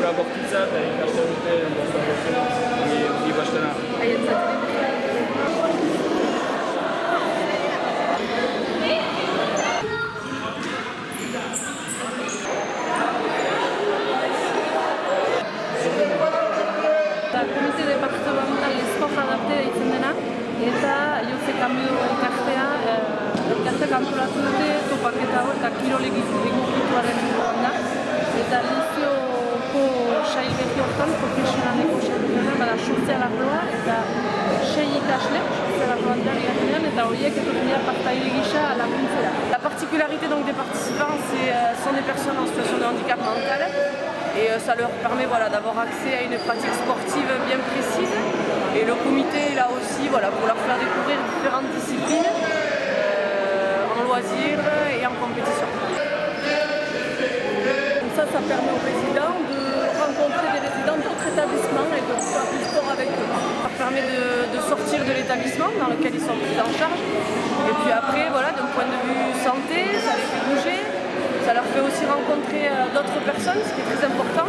sekula bortitza eta ikasten dute hori bastena. Komite departamental esport adapte deitzen dena, eta Jose Kamio elkarteak antolatu dute topaketa hor eta kirol egokituaren inguruan da. Eta Lizioko sail berri hortan, profesionaleko sail berri bada surtzea arloa eta 6 ikasle surtzea arloan da ligatenean eta horiek etorria partaide gisa laguntzera. La particularité donc des participants, sont des personnes en situation de handicap mental. Et ça leur permet d'avoir accès à une pratique sportive bien précise. Et le comité est là aussi pour leur faire découvrir différentes disciplines en loisirs et en compétition. Ça permet aux résidents de rencontrer des résidents d'autres établissements et de faire du sport avec eux. Ça permet de sortir de l'établissement dans lequel ils sont pris en charge. Et puis après, d'un point de vue santé, ça les fait bouger. Ça leur fait aussi rencontrer d'autres personnes, ce qui est très important.